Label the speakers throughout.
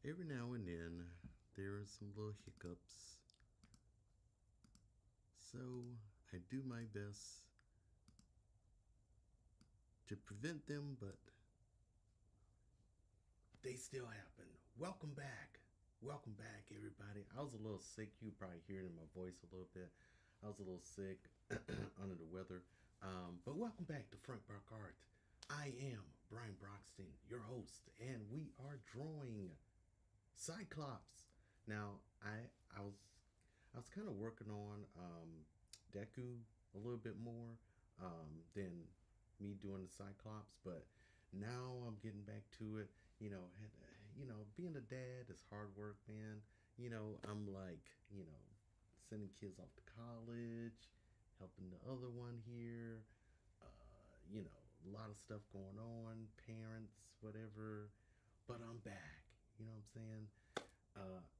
Speaker 1: every now and then there are some little hiccups. So I do my best to prevent them, but they still happen. Welcome back. Welcome back, everybody. I was a little sick. You probably hear it in my voice a little bit. I was a little sick, under the weather. But welcome back to Front Bark Art. I am BrianFBroxton, your host, and we are drawing Cyclops. Now, I was kind of working on Deku a little bit more than me doing the Cyclops, but now I'm getting back to it. Being a dad is hard work, man. I'm like, sending kids off to college, helping the other one here. Uh, a lot of stuff going on, parents, whatever. But I'm back. You know what I'm saying?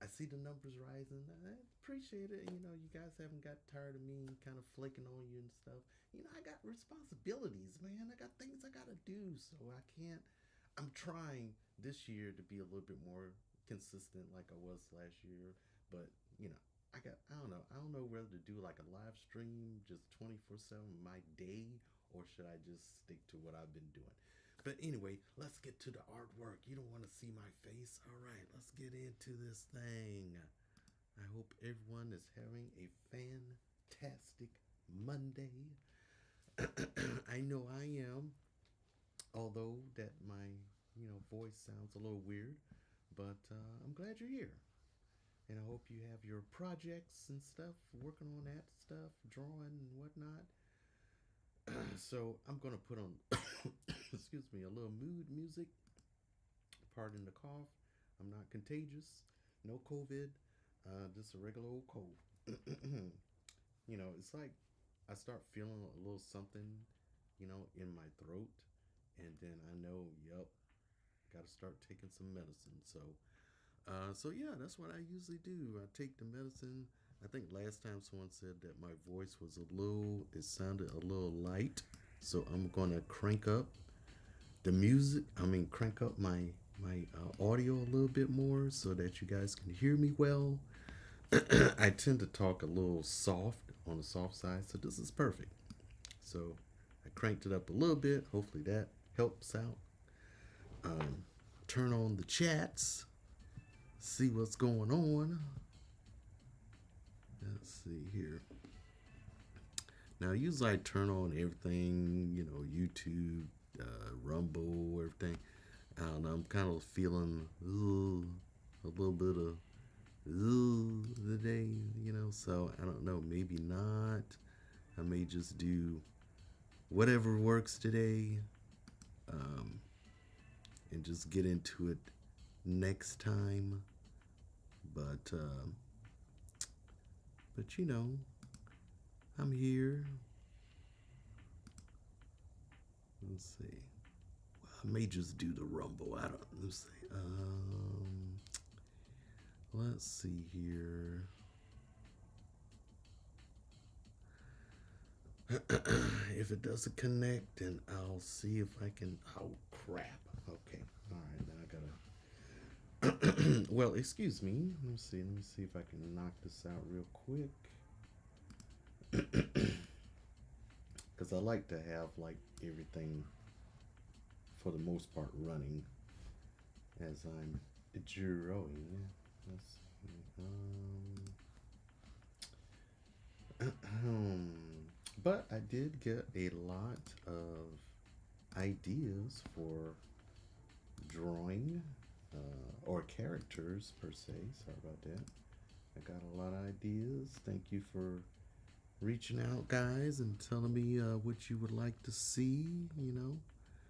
Speaker 1: I see the numbers rising. I appreciate it. You guys haven't got tired of me kind of flaking on you and stuff. I got responsibilities, man. I got things I gotta do, so I can't. I'm trying this year to be a little bit more consistent, like I was last year. But I don't know. I don't know whether to do like a live stream, just 24/7 my day, or should I just stick to what I've been doing? But anyway, let's get to the artwork. You don't want to see my face? All right, let's get into this thing. I hope everyone is having a fantastic Monday. I know I am, although that my voice sounds a little weird, but I'm glad you're here. And I hope you have your projects and stuff, working on that stuff, drawing and whatnot. So I'm gonna put on, excuse me, a little mood music. Pardon the cough. I'm not contagious. No COVID. Just a regular old cold. It's like I start feeling a little something, in my throat, and then I know, yep, got to start taking some medicine. So yeah, that's what I usually do. I take the medicine. I think last time someone said that my voice was it sounded a little light. So I'm gonna crank up the music. Crank up my audio a little bit more so that you guys can hear me well. I tend to talk a little soft on the soft side, so this is perfect. So I cranked it up a little bit. Hopefully that helps out. Turn on the chats. See what's going on. Let's see here. Now, usually I turn on everything, YouTube, Rumble, everything. I don't know. I'm kind of feeling a little bit of the day, So I don't know. Maybe not. I may just do whatever works today, and just get into it next time. But I'm here. Let's see. Well, I may just do the Rumble. I don't. Let's see. Let's see here. If it doesn't connect, then I'll see if I can. Oh crap! Okay. All right. Now I gotta. Well, excuse me. Let me see. Let me see if I can knock this out real quick. Because I like to have like everything for the most part running as I'm drawing. Let's see. But I did get a lot of ideas for drawing or characters per se. Sorry about that. I got a lot of ideas. Thank you for reaching out, guys, and telling me what you would like to see,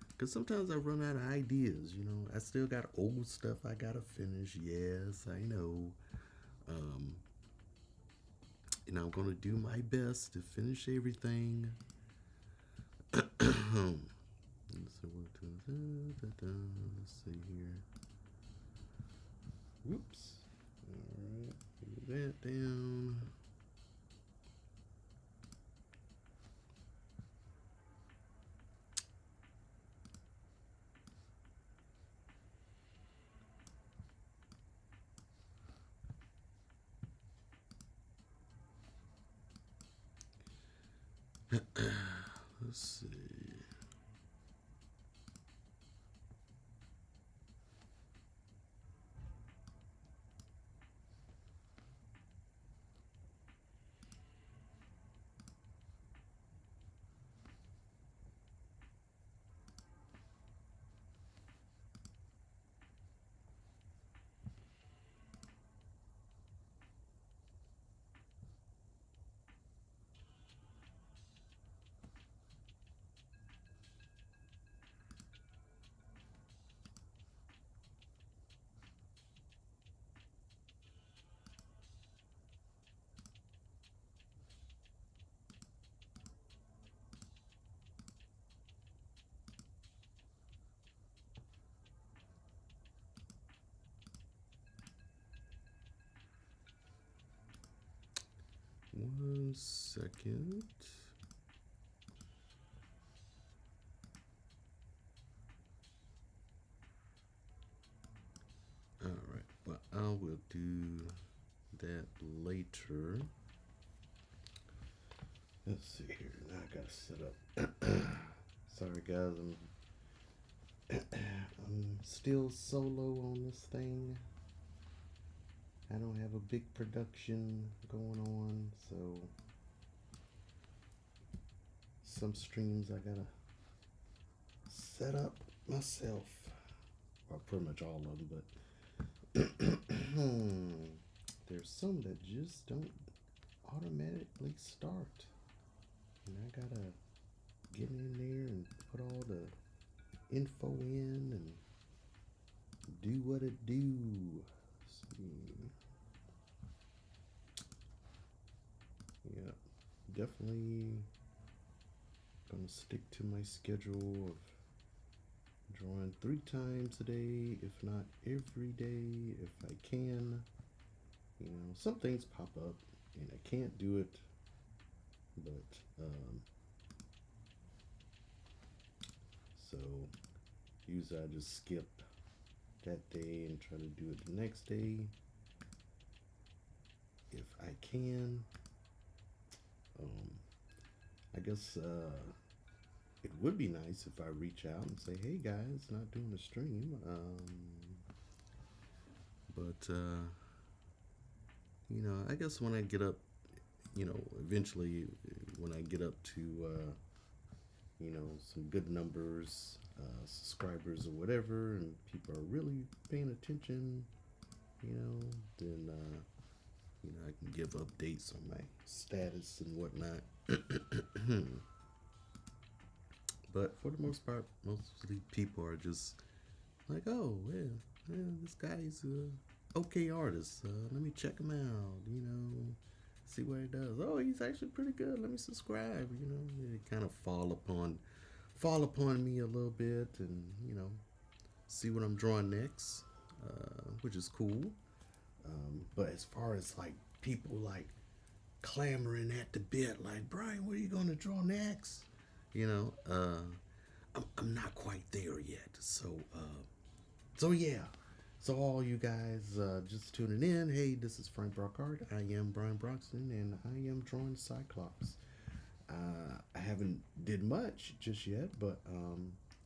Speaker 1: Because sometimes I run out of ideas, I still got old stuff I got to finish. Yes, I know. And I'm going to do my best to finish everything. Let's see here. Whoops. All right. Put that down. Let's see. One second. All right, well, I will do that later. Let's see here. Now I gotta set up. Sorry, guys. I'm still solo on this thing. I don't have a big production going on, so some streams I gotta set up myself. Well, pretty much all of them, but there's some that just don't automatically start. And I gotta get in there and put all the info in and do what it do. Let's see. Yeah, definitely gonna stick to my schedule of drawing 3 times a day, if not every day, if I can. You know, some things pop up and I can't do it, but so usually I just skip that day and try to do it the next day if I can. I guess it would be nice if I reach out and say, hey guys, not doing a stream, but you know, I guess when I get up, you know, eventually when I get up to you know, some good numbers, subscribers or whatever, and people are really paying attention, you know, then you know, I can give updates on my status and whatnot. But for the most part, mostly people are just like, oh, yeah, this guy's a okay artist. Let me check him out, you know, see what he does. Oh, he's actually pretty good. Let me subscribe, you know. They kind of fall upon me a little bit and, you know, see what I'm drawing next, which is cool. But as far as like people like clamoring at the bit, like, Brian, what are you going to draw next? You know, I'm not quite there yet. So yeah. So all you guys just tuning in, hey, this is Frank Brockhart. I am BrianFBroxton, and I am drawing Cyclops. I haven't did much just yet, but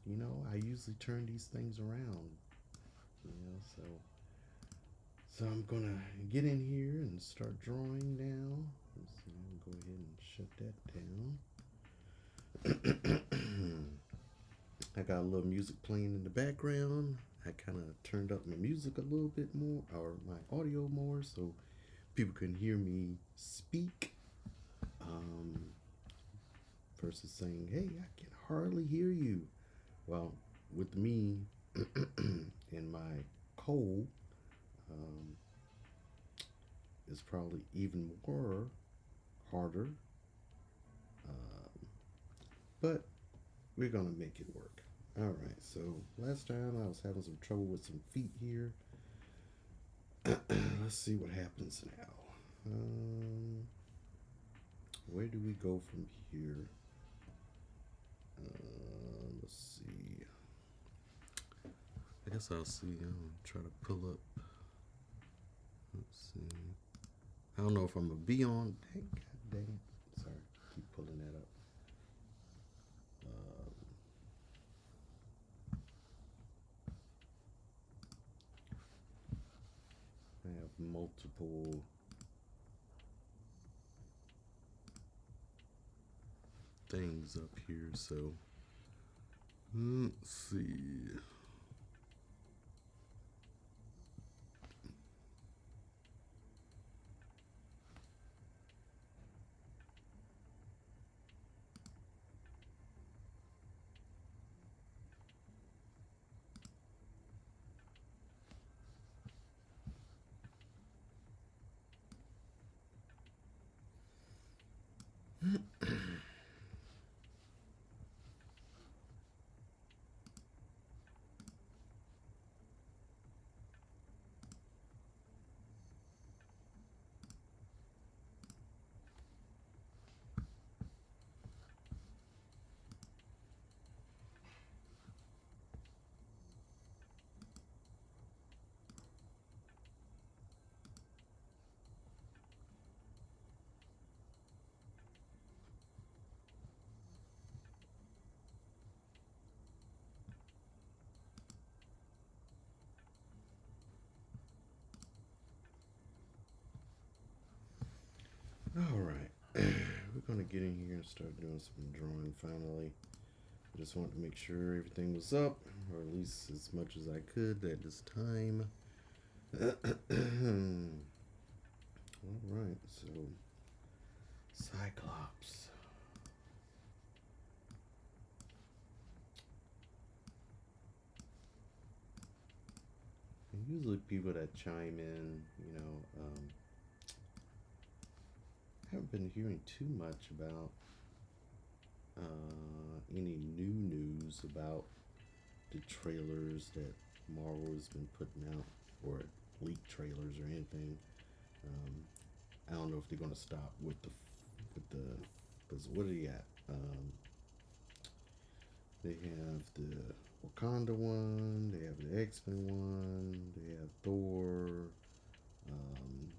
Speaker 1: you know, I usually turn these things around. You know, so I'm gonna get in here and start drawing now. Let's see, I'm gonna go ahead and shut that down. I got a little music playing in the background. I kind of turned up my music a little bit more, or my audio more, so people can hear me speak. Versus saying, hey, I can hardly hear you. Well, with me and my cold, it's probably even more harder. But we're gonna make it work. All right. So last time I was having some trouble with some feet here. Let's see what happens now. Where do we go from here? Let's see. I guess I'll see. I'll try to pull up. Let's see. I don't know if I'm gonna be on. Dang it. Sorry, keep pulling that up. multiple things up here, so let's see. All right, we're gonna get in here and start doing some drawing finally. I just wanted to make sure everything was up, or at least as much as I could at this time. All right, so Cyclops. And usually people that chime in, haven't been hearing too much about any new news about the trailers that Marvel has been putting out, or leaked trailers or anything. I don't know if they're gonna stop with the because what do they got? They have the Wakanda one, they have the X-Men one, they have Thor, and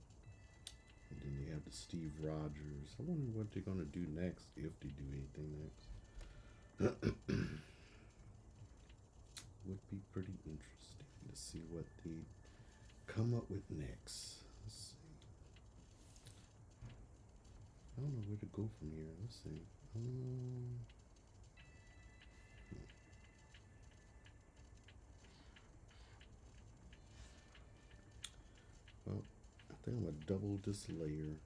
Speaker 1: then they have the Steve Rogers. I wonder what they're gonna do next, if they do anything next. Would be pretty interesting to see what they come up with next. Let's see. I don't know where to go from here. Let's see. Well, I think I'm gonna double this layer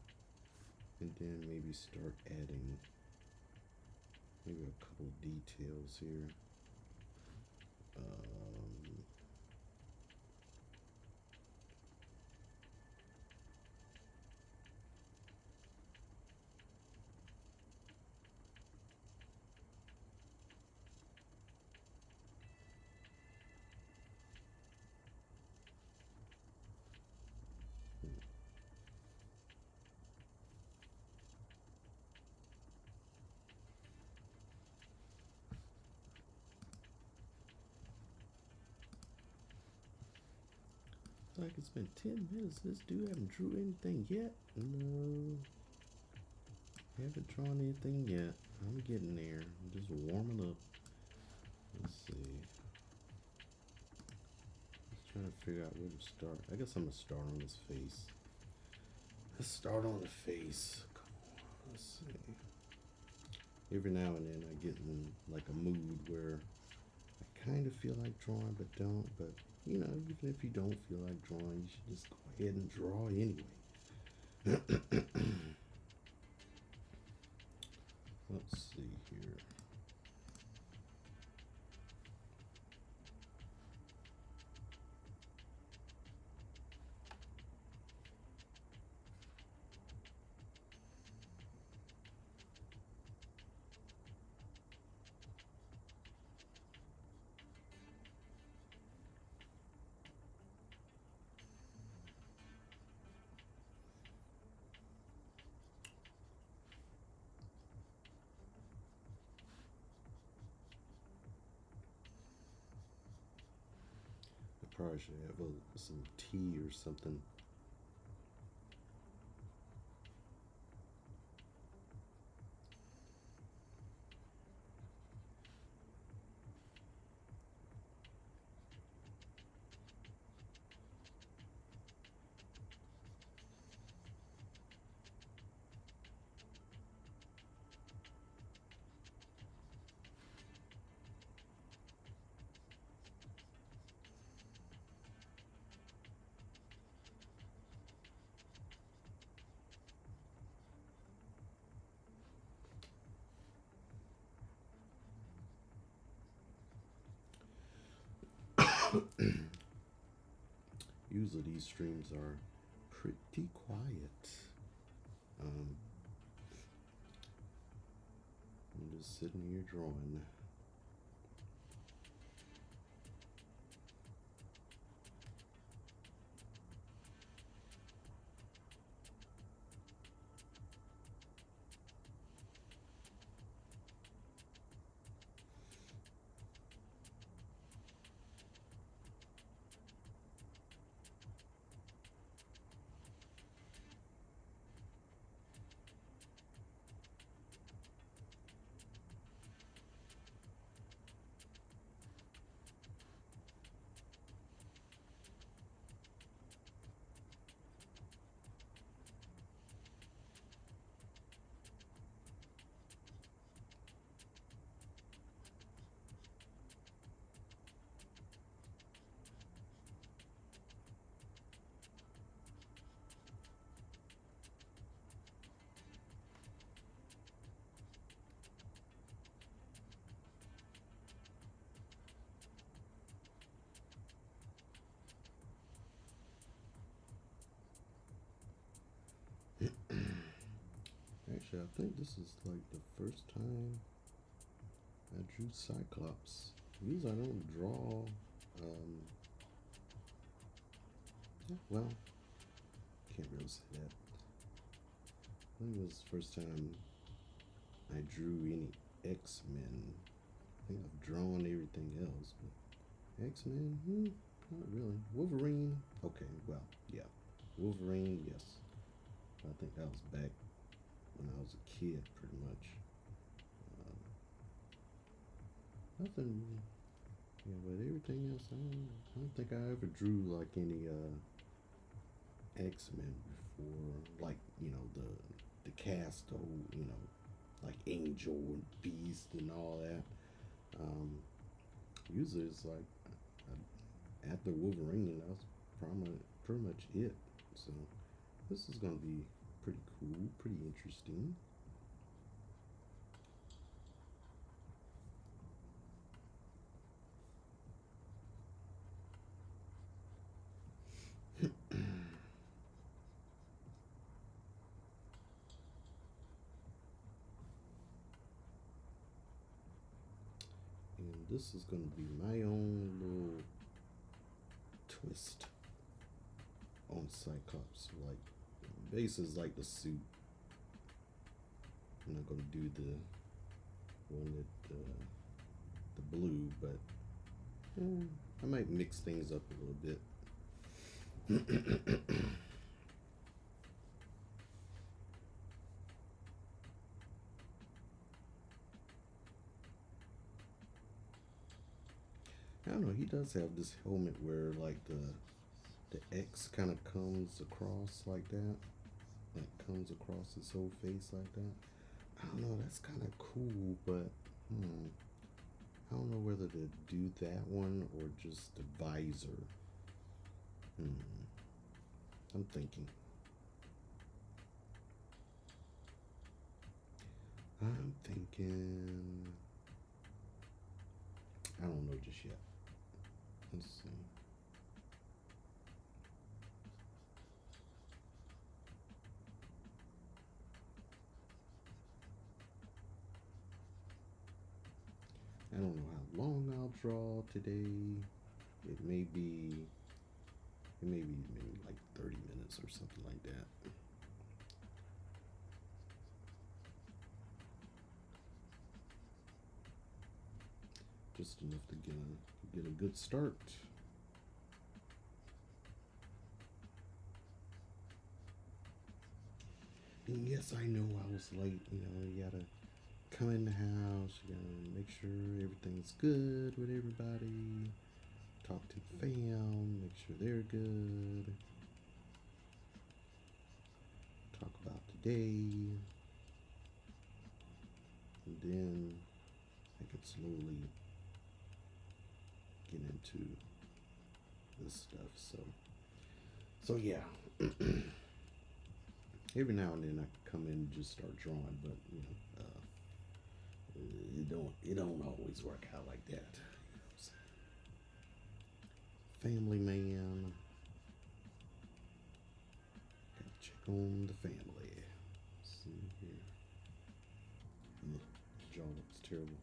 Speaker 1: and then maybe start adding maybe a couple details here. Like it's been 10 minutes. This dude haven't drew anything yet. No, haven't drawn anything yet. I'm getting there. I'm just warming up. Let's see. Let's try to figure out where to start. I guess I'm gonna start on his face. Let's start on the face. Come on. Let's see. Every now and then I get in like a mood where I kind of feel like drawing but don't. But even if you don't feel like drawing, you should just go ahead and draw anyway. Let's see here. Probably should have some tea or something. Usually these streams are pretty quiet. I'm just sitting here drawing. Actually, I think this is like the first time I drew Cyclops. Usually I don't draw, yeah, well, can't really say that. I think it was the first time I drew any X-Men. I think I've drawn everything else, but X-Men, not really. Wolverine, okay, well, yeah. Wolverine, yes. I think that was back when I was a kid, pretty much. Nothing, yeah, but everything else, I don't think I ever drew like any X-Men before, like, you know, the cast, you know, like Angel and Beast and all that. Usually it's like after Wolverine, that's pretty much it. So this is gonna be pretty cool, pretty interesting. And this is gonna be my own little twist on Cyclops. Like, base is like the suit. I'm not gonna do the one that the blue, but I might mix things up a little bit. I don't know. He does have this helmet where like the X kind of comes across like that, like comes across his whole face like that. I don't know. That's kind of cool, but I don't know whether to do that one or just the visor. I'm thinking. I don't know just yet. Let's see. I don't know how long I'll draw today. It may be maybe like 30 minutes or something like that. Just enough to get a good start. And yes, I know I was late. You know, you gotta come in the house. You gotta make sure everything's good with everybody. Talk to the fam. Make sure they're good. Talk about the day. And then I can slowly get into this stuff. So yeah. Every now and then I can come in and just start drawing, but you know, it don't always work out like that. family man. Gotta check on the family. Let's see here. Ugh, jaw looks terrible.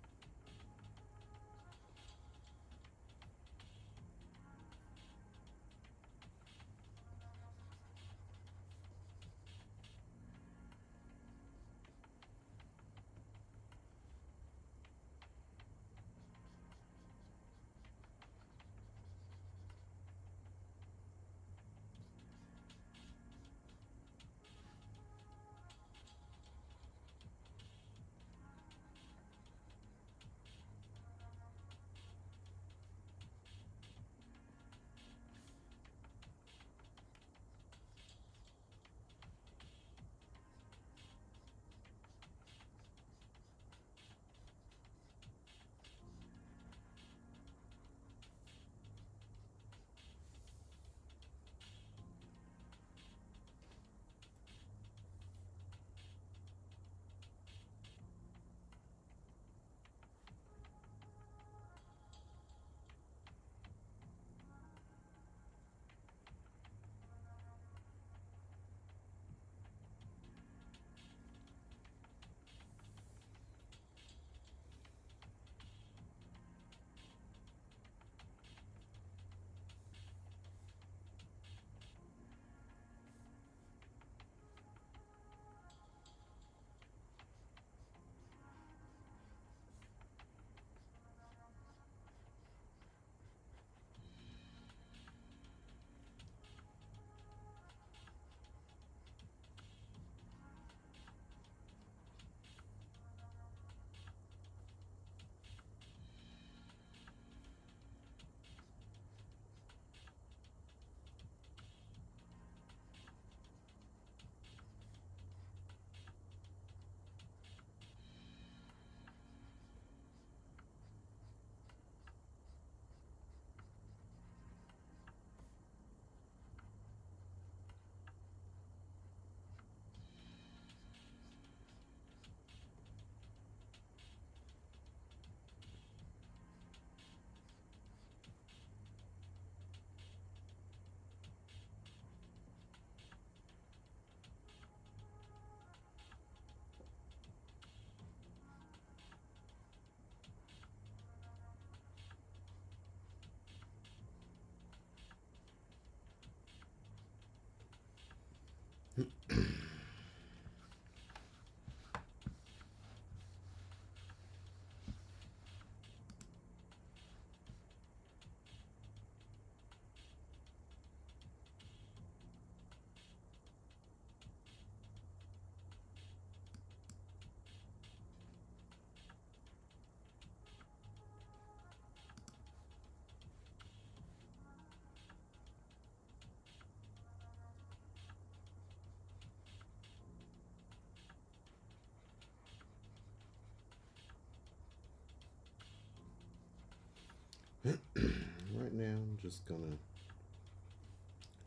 Speaker 1: Right now, I'm just gonna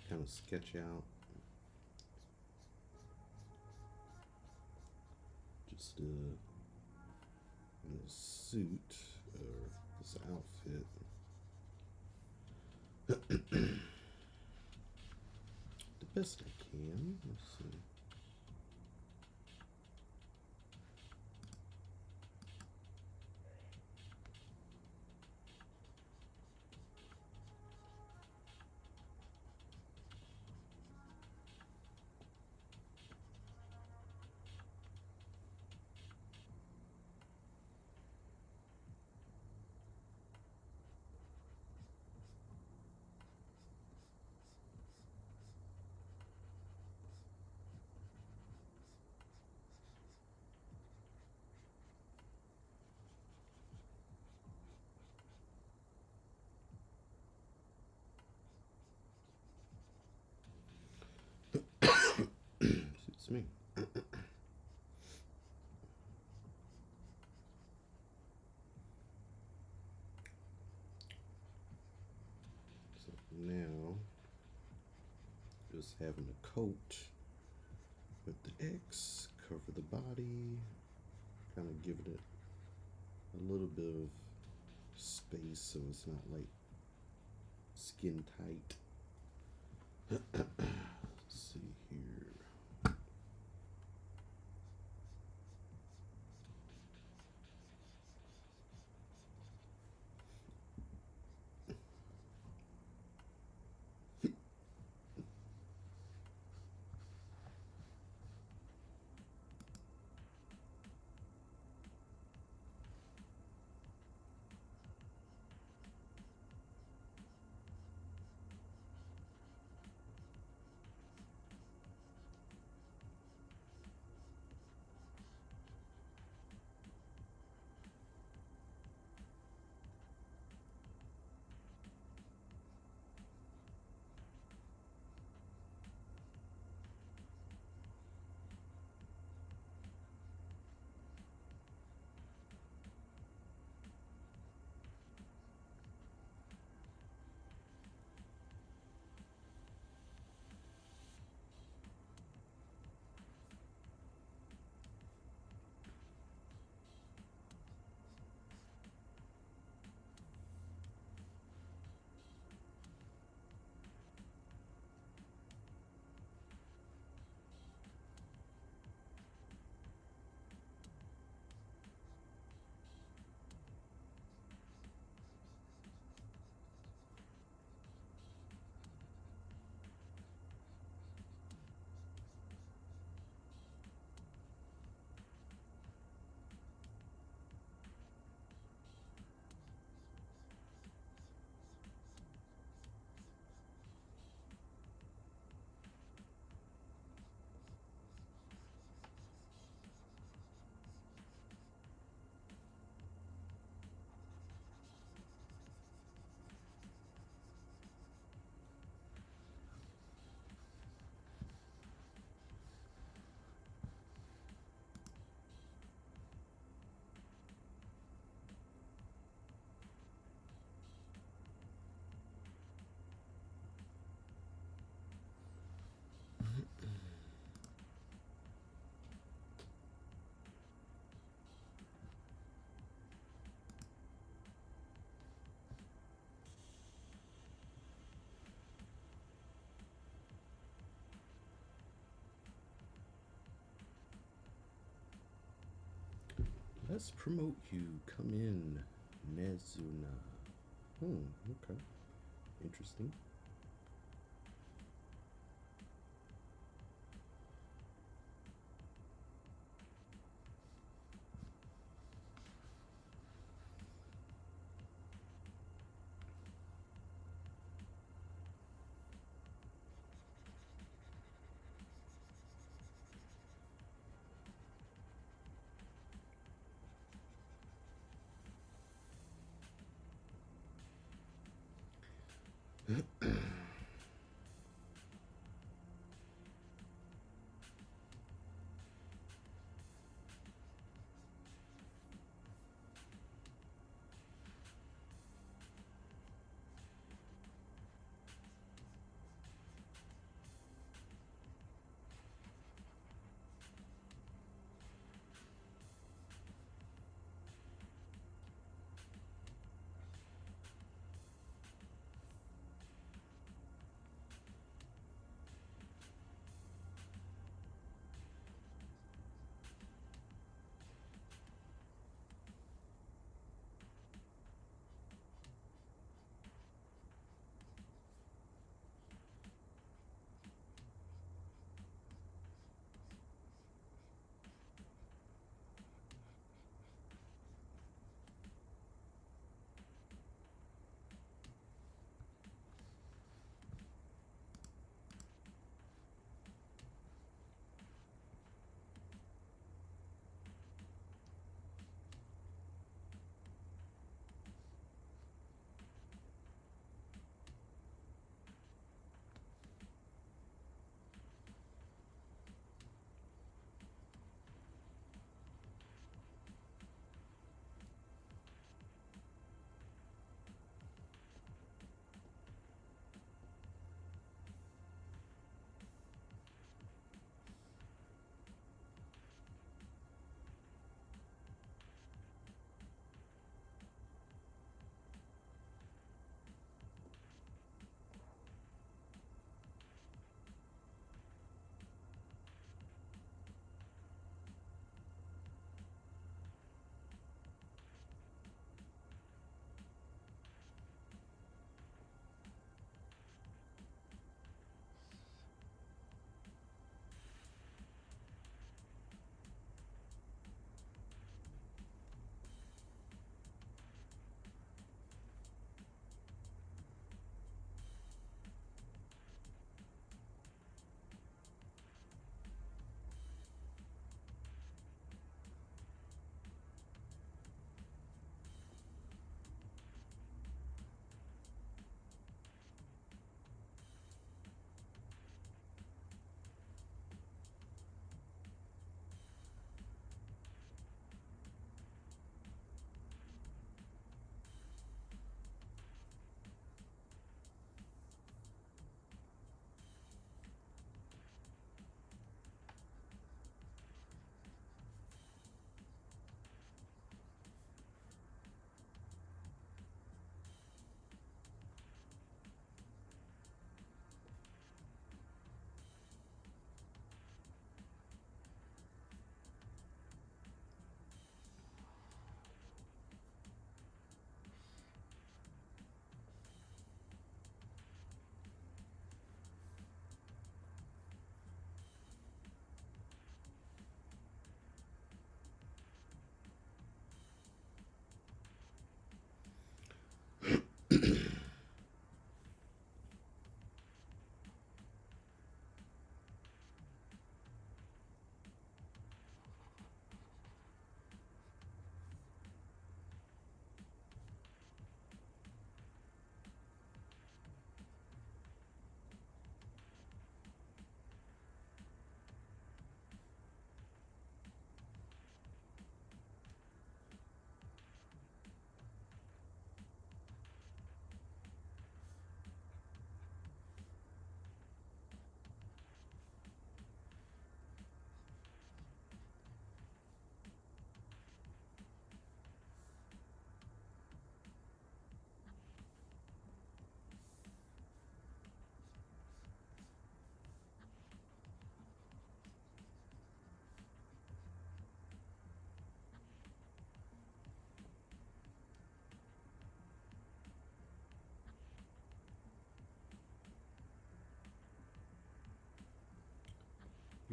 Speaker 1: kind of sketch out just a suit or this outfit. The best I can. Let's see. Suits me. So now, just having a coat with the X, cover the body, kind of giving it a little bit of space so it's not like skin tight. Let's see here. Let's promote you. Come in, Nezuna. Okay. Interesting.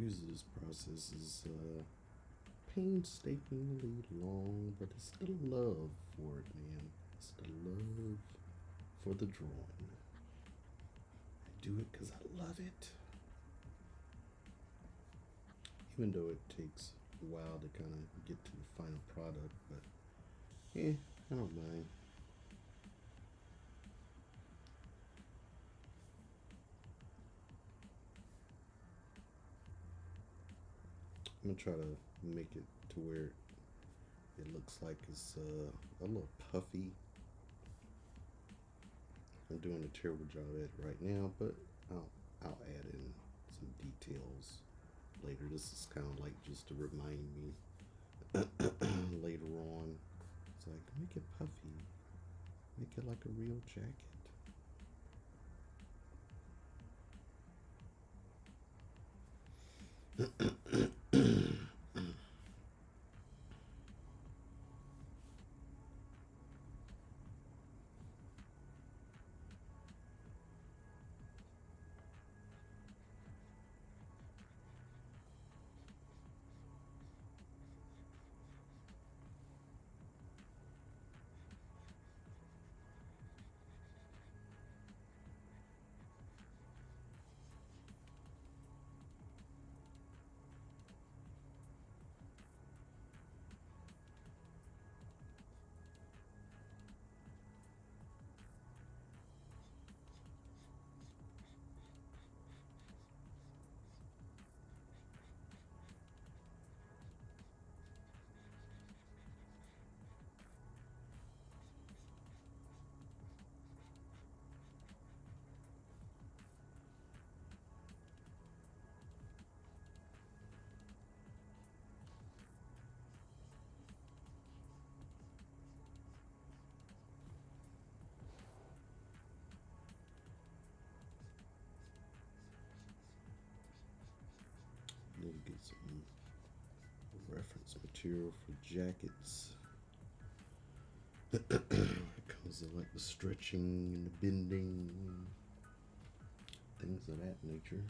Speaker 1: Usually this process is painstakingly long, but it's the love for it, man. It's the love for the drawing. I do it because I love it. Even though it takes a while to kind of get to the final product, but yeah, I don't mind. I'm gonna try to make it to where it looks like it's a little puffy. I'm doing a terrible job at it right now, but I'll add in some details later. This is kind of like just to remind me later on. It's like, make it puffy, make it like a real jacket. Need to get some reference material for jackets. It comes in like the stretching and the bending, things of that nature.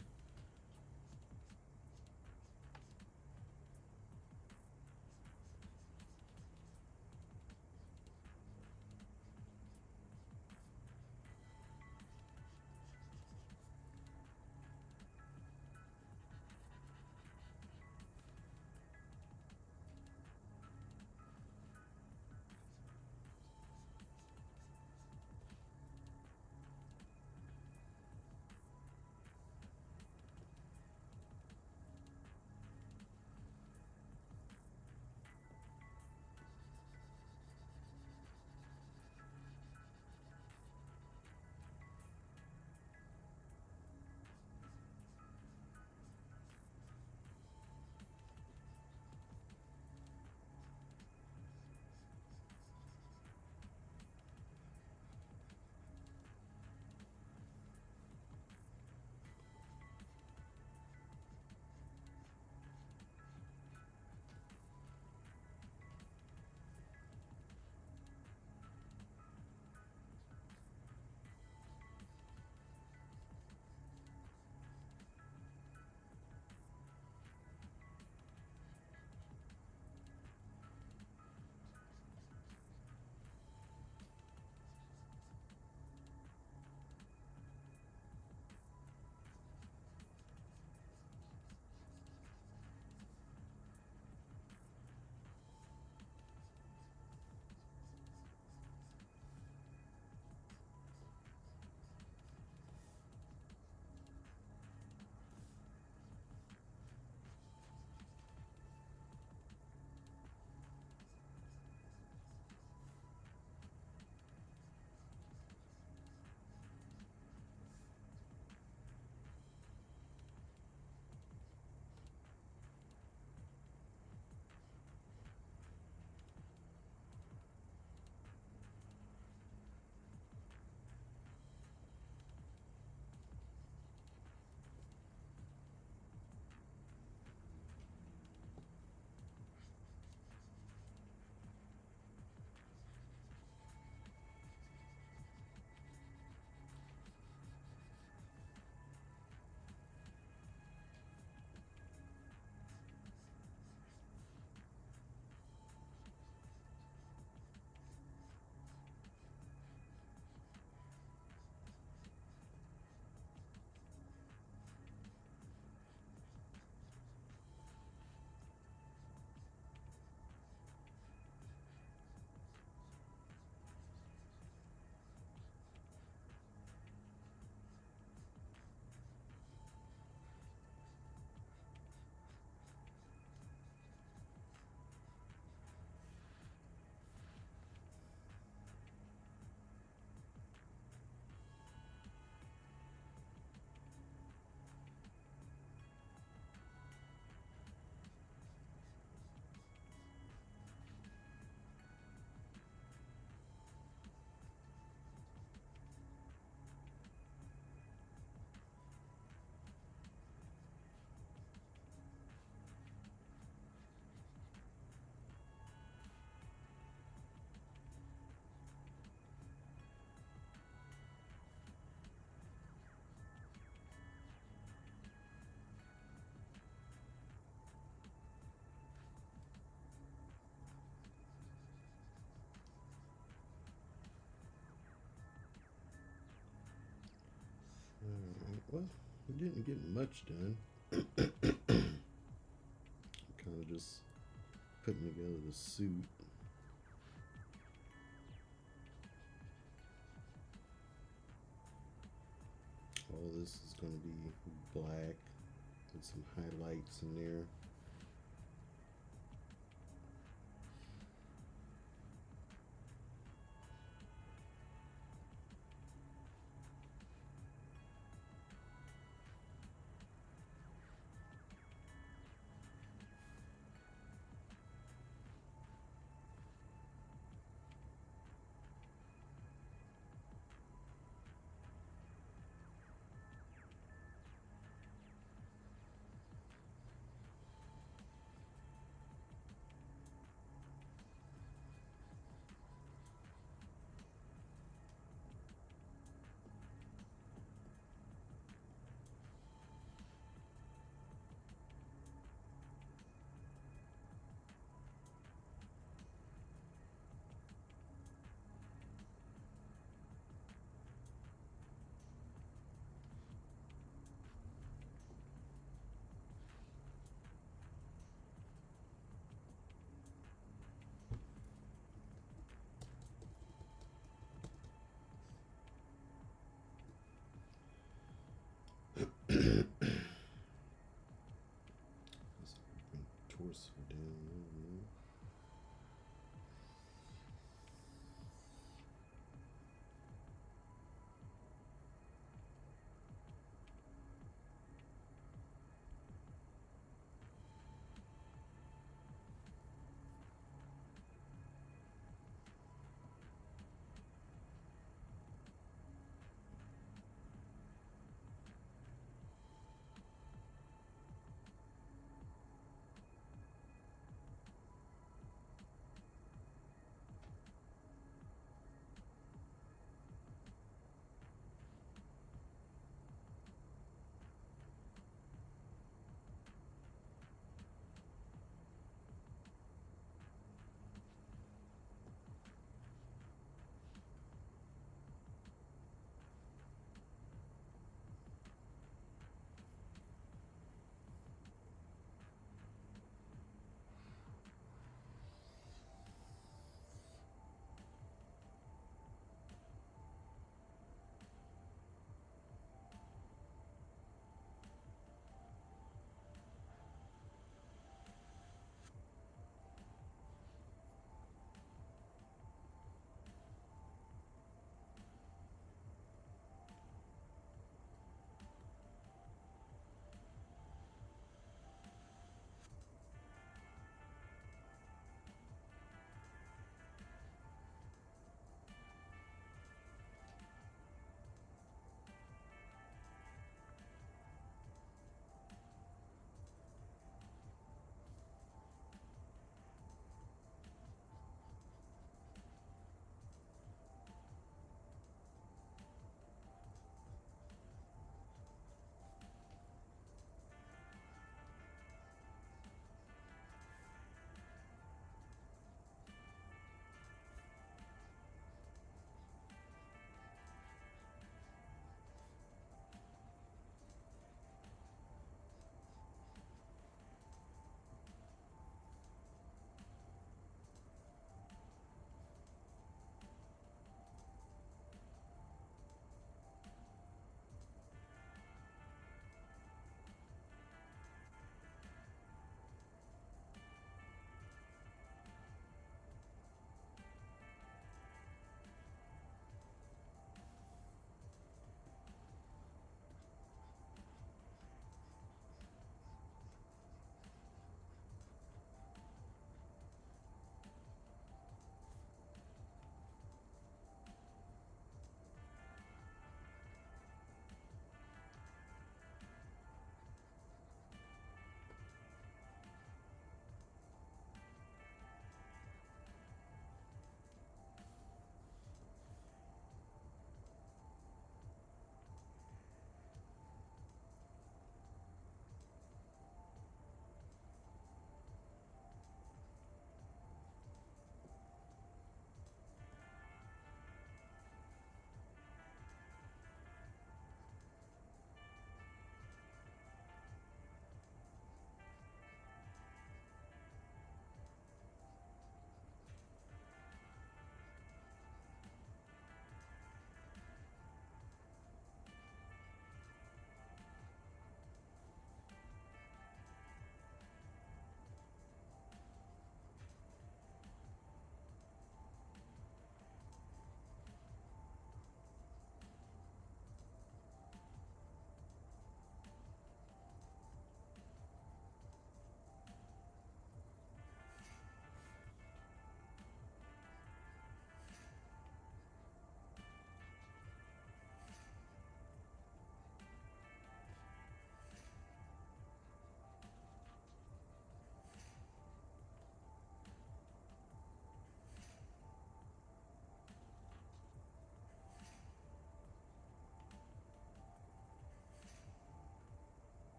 Speaker 1: Well, we didn't get much done. Kind of just putting together the suit. All this is going to be black with some highlights in there. Let's bring torso down.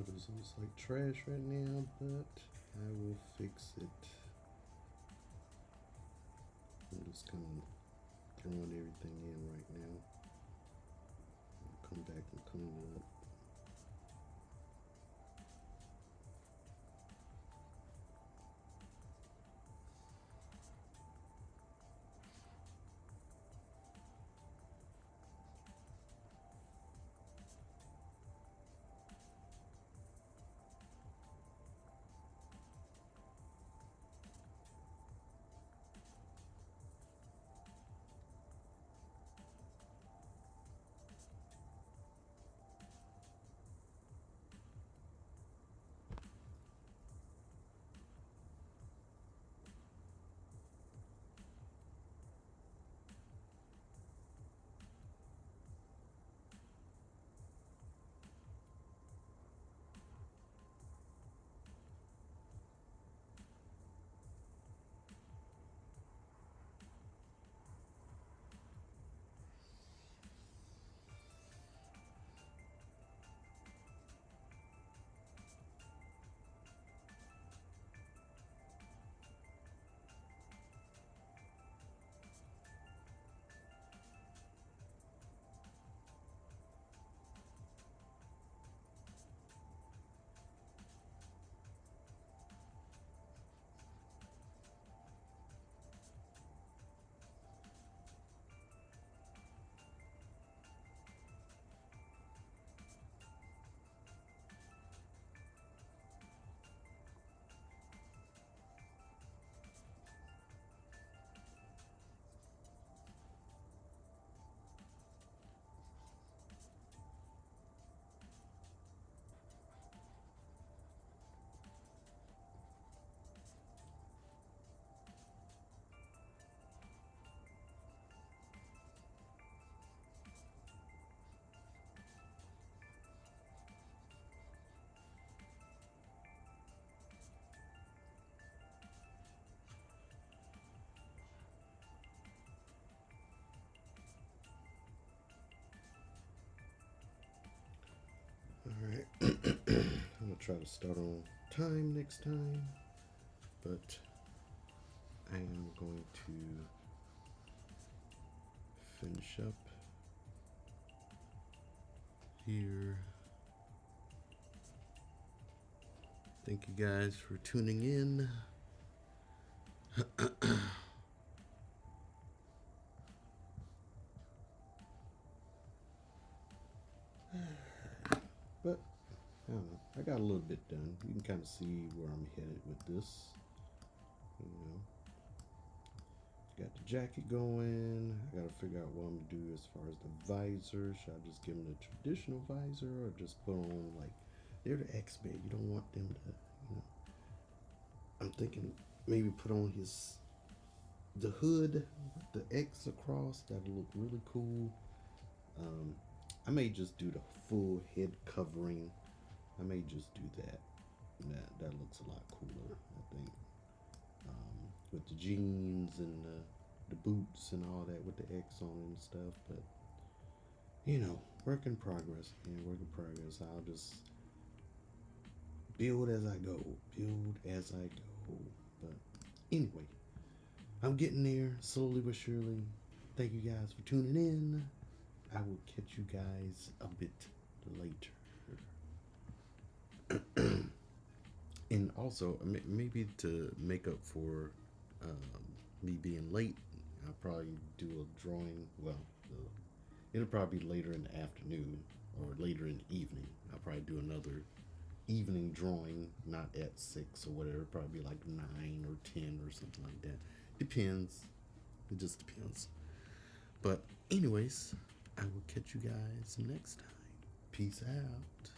Speaker 1: It looks like trash right now, but I will fix it. I'm just kind of throwing everything in right now. I'll come back and clean it up. Alright, I'm gonna try to start on time next time, but I am going to finish up here. Thank you guys for tuning in. But I don't know, I got a little bit done. You can kind of see where I'm headed with this. You know, got the jacket going. I got to figure out what I'm gonna do as far as the visor. Should I just give them the traditional visor or just put on, like, they're the X-Men. You don't want them to, you know. I'm thinking maybe put on the hood with the X across. That'll look really cool. I may just do the full head covering. I may just do that. That looks a lot cooler, I think. With the jeans and the boots and all that with the X on it and stuff. But, you know, work in progress, man. Work in progress. I'll just build as I go. Build as I go. But anyway, I'm getting there slowly but surely. Thank you guys for tuning in. I will catch you guys a bit later. And also, maybe to make up for me being late, I'll probably do a drawing. Well, it'll probably be later in the afternoon or later in the evening. I'll probably do another evening drawing, not at 6 or whatever. Probably be like 9 or 10 or something like that. Depends. It just depends. But anyways, I will catch you guys next time. Peace out.